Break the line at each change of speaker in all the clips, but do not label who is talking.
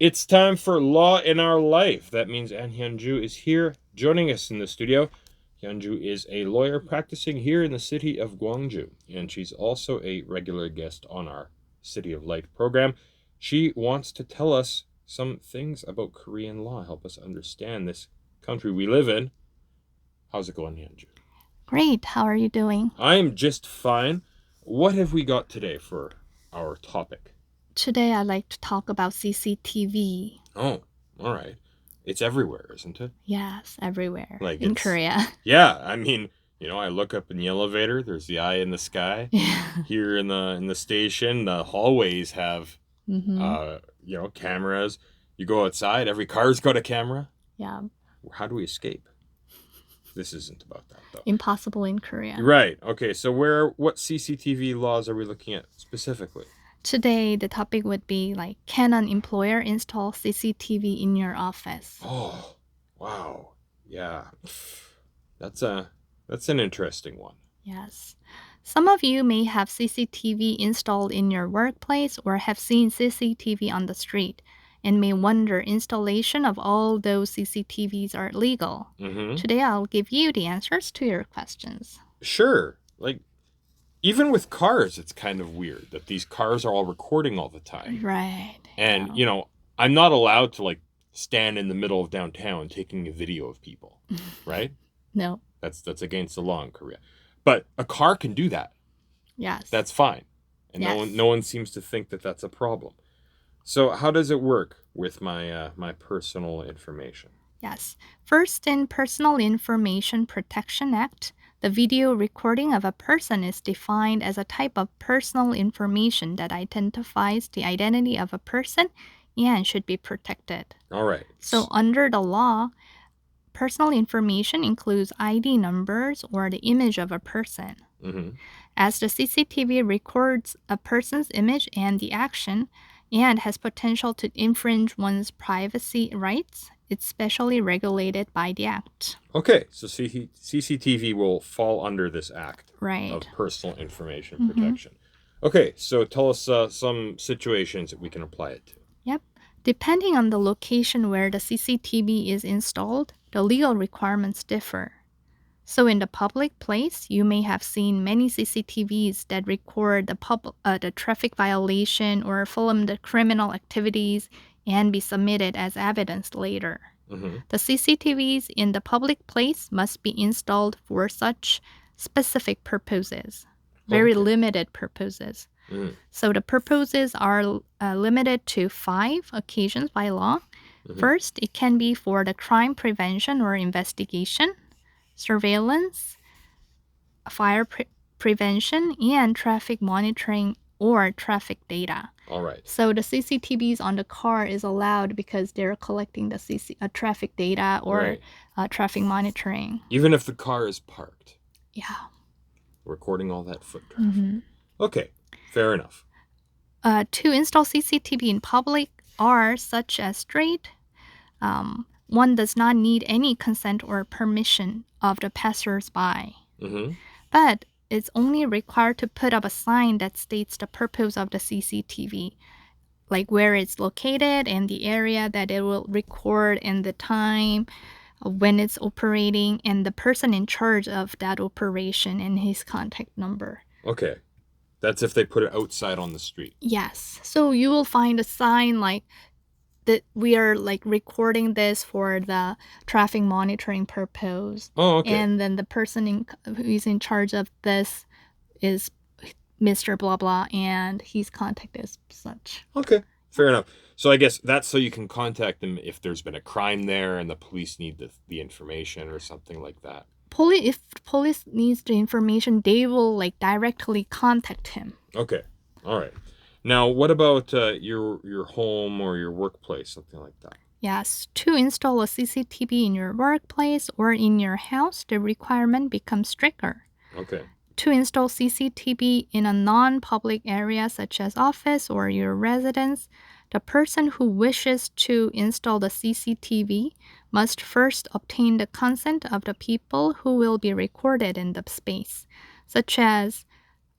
It's time for Law in Our Life. That means Hyunjoo is here joining us in the studio. Hyunjoo is a lawyer practicing here in the city of Gwangju, and she's also a regular guest on our City of Light program. She wants to tell us some things about Korean law, help us understand this country we live in. How's it going, Hyunjoo?
Great. How are you doing?
I'm just fine. What have we got today for our topic?
Today I'd like to talk about CCTV.
Oh, all right. It's everywhere, isn't it?
Yes, everywhere
Like
in Korea.
Yeah, I mean, I look up in the elevator, there's the eye in the sky.
Yeah.
Here in the station, the hallways have cameras. You go outside, every car's got a camera.
Yeah.
How do we escape? This isn't about that, though.
Impossible in Korea.
Right. Okay, so what CCTV laws are we looking at specifically?
Today, the topic would be can an employer install CCTV in your office?
Oh, wow. Yeah. That's an interesting one.
Yes. Some of you may have CCTV installed in your workplace or have seen CCTV on the street and may wonder installation of all those CCTVs are legal.
Mm-hmm.
Today, I'll give you the answers to your questions.
Sure. Even with cars, it's kind of weird that these cars are all recording all the time.
Right.
And, I'm not allowed to stand in the middle of downtown taking a video of people, right?
No.
That's against the law in Korea. But a car can do that.
Yes.
That's fine. And
yes.
no one seems to think that that's a problem. So how does it work with my personal information?
Yes. First, in Personal Information Protection Act, the video recording of a person is defined as a type of personal information that identifies the identity of a person and should be protected.
All right.
So under the law, personal information includes ID numbers or the image of a person.
Mm-hmm.
As the CCTV records a person's image and the action and has potential to infringe one's privacy rights, it's specially regulated by the Act.
Okay, so CCTV will fall under this Act of Personal Information Protection. Okay, so tell us some situations that we can apply it to.
Yep. Depending on the location where the CCTV is installed, the legal requirements differ. So in the public place, you may have seen many CCTVs that record the traffic violation or film the criminal activities and be submitted as evidence later.
Mm-hmm.
The CCTVs in the public place must be installed for such specific purposes, very limited purposes.
Mm-hmm.
So the purposes are limited to 5 occasions by law. Mm-hmm. First, it can be for the crime prevention or investigation, surveillance, fire prevention, and traffic monitoring or traffic data.
All right.
So the CCTVs on the car is allowed because they're collecting the traffic data or traffic monitoring.
Even if the car is parked?
Yeah.
Recording all that foot traffic.
Mm-hmm.
Okay, fair enough.
To install CCTV in public are such as street. One does not need any consent or permission of the passers-by.
Mm-hmm.
But it's only required to put up a sign that states the purpose of the CCTV, like where it's located and the area that it will record and the time when it's operating and the person in charge of that operation and his contact number.
Okay. That's if they put it outside on the street.
Yes. So you will find a sign that we are recording this for the traffic monitoring purpose.
Oh, okay.
And then the person who is in charge of this is Mr. Blah Blah, and his contact is such.
Okay, fair enough. So I guess that's so you can contact them if there's been a crime there and the police need the information or something like that.
If police needs the information, they will directly contact him.
Okay, all right. Now, what about your home or your workplace, something like that?
Yes, to install a CCTV in your workplace or in your house, the requirement becomes stricter.
Okay.
To install CCTV in a non-public area such as office or your residence, the person who wishes to install the CCTV must first obtain the consent of the people who will be recorded in the space, such as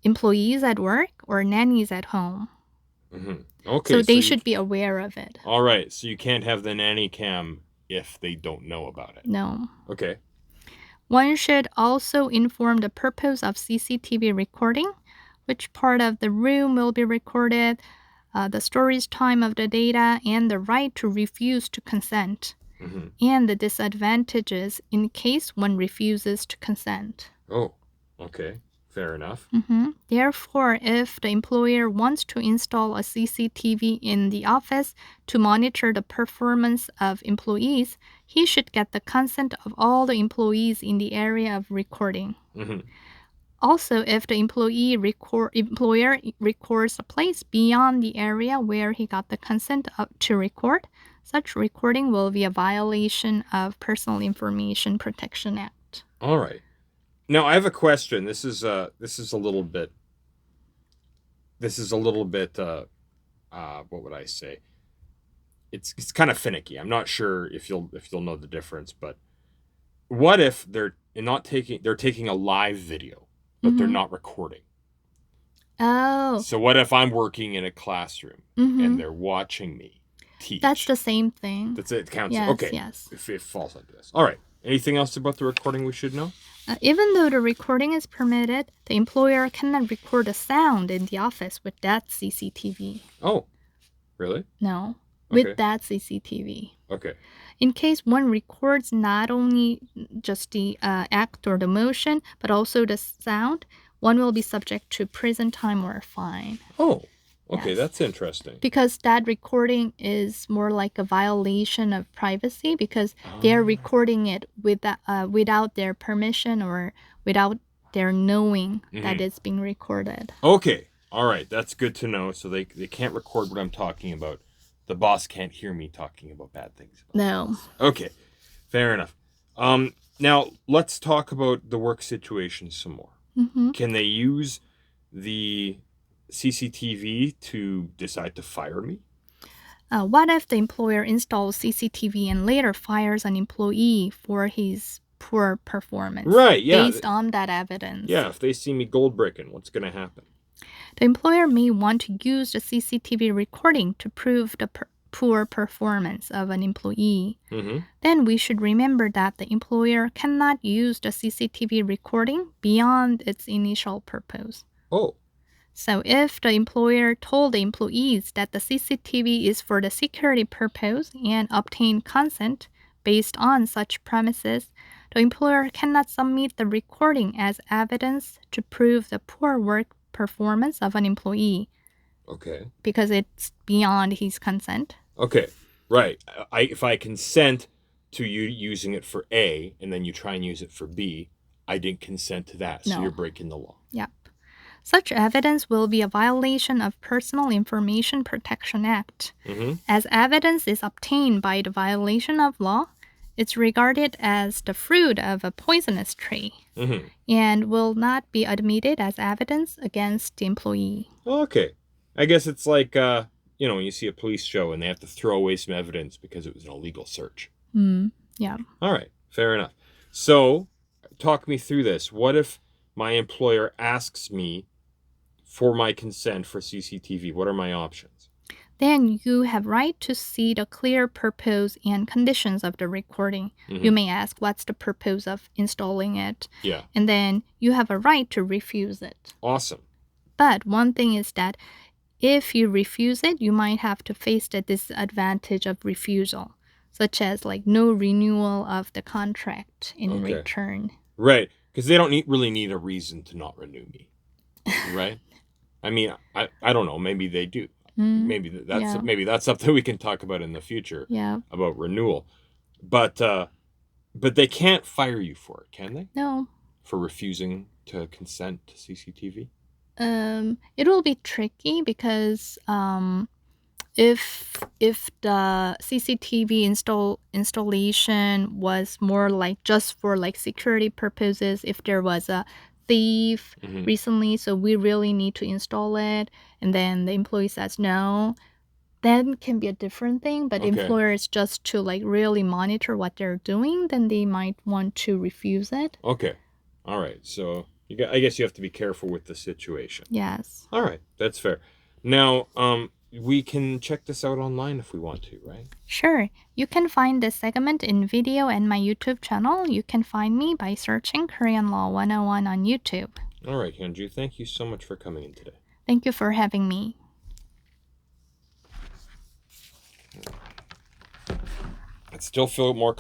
employees at work or nannies at home.
Mm-hmm. Okay.
So they
you-
should be aware of it.
All right. So you can't have the nanny cam if they don't know about it.
No.
Okay.
One should also inform the purpose of CCTV recording, which part of the room will be recorded, the storage time of the data, and the right to refuse to consent, and the disadvantages in case one refuses to consent.
Oh, okay. Fair enough.
Therefore, if the employer wants to install a CCTV in the office to monitor the performance of employees, he should get the consent of all the employees in the area of recording. Also, if the employer records a place beyond the area where he got the consent to record, such recording will be a violation of Personal Information Protection Act.
All right. Now I have a question. This is a little bit. What would I say? It's kind of finicky. I'm not sure if you'll know the difference, but what if they're taking a live video, but they're not recording?
Oh.
So what if I'm working in a classroom and they're watching me teach?
That's the same thing.
That's it. Counts.
Yes,
okay.
yes.
If it falls under this. All right. Anything else about the recording we should know?
Even though the recording is permitted, the employer cannot record a sound in the office with that CCTV.
Oh, really?
No,
Okay.
with that CCTV.
Okay.
In case one records not only just the act or the motion, but also the sound, one will be subject to prison time or a fine.
Oh, okay.
Yes.
That's interesting.
Because that recording is more like a violation of privacy because they're recording it without their permission or without their knowing that it's being recorded.
Okay. All right. That's good to know. So they can't record what I'm talking about. The boss can't hear me talking about bad things.
No.
Okay. Fair enough. Now let's talk about the work situation some more. Can they use the CCTV to decide to fire me?
What if the employer installs CCTV and later fires an employee for his poor performance?
Right, yeah.
Based on that evidence.
Yeah, if they see me gold bricking, what's going to happen?
The employer may want to use the CCTV recording to prove the poor performance of an employee. Then we should remember that the employer cannot use the CCTV recording beyond its initial purpose.
Oh.
So if the employer told the employees that the CCTV is for the security purpose and obtained consent based on such premises, the employer cannot submit the recording as evidence to prove the poor work performance of an employee.
Okay.
Because it's beyond his consent.
Okay. Right. If I consent to you using it for A and then you try and use it for B, I didn't consent to that. So
No.
you're breaking the law.
Yep. Such evidence will be a violation of Personal Information Protection Act. As evidence is obtained by the violation of law, it's regarded as the fruit of a poisonous tree and will not be admitted as evidence against the employee.
Okay. I guess it's like, when you see a police show and they have to throw away some evidence because it was an illegal search.
Yeah.
All right. Fair enough. So, talk me through this. What if my employer asks me for my consent for CCTV? What are my options?
Then you have right to see the clear purpose and conditions of the recording. You may ask, what's the purpose of installing it?
Yeah.
And then you have a right to refuse it.
Awesome.
But one thing is that if you refuse it, you might have to face the disadvantage of refusal, such as like no renewal of the contract in return.
Right. Because they don't really need a reason to not renew me. Right? I mean, I don't know. Maybe they do. Maybe that's something we can talk about in the future.
Yeah.
About renewal. But they can't fire you for it, can they?
No.
For refusing to consent to CCTV?
It will be tricky because if the CCTV installation was more like just for like security purposes, if there was a thief recently, so we really need to install it, and then the employee says no, then can be a different thing. But employers just to like really monitor what they're doing, then they might want to refuse it.
Okay. All right. So I guess you have to be careful with the situation.
Yes.
All right. That's fair. Now, we can check this out online if we want to, right?
Sure, you can find this segment in video and my YouTube channel. You can find me by searching Korean Law 101 on YouTube.
All right, Hyunjoo, thank you so much for coming in today.
Thank you for having me.
I'd still feel more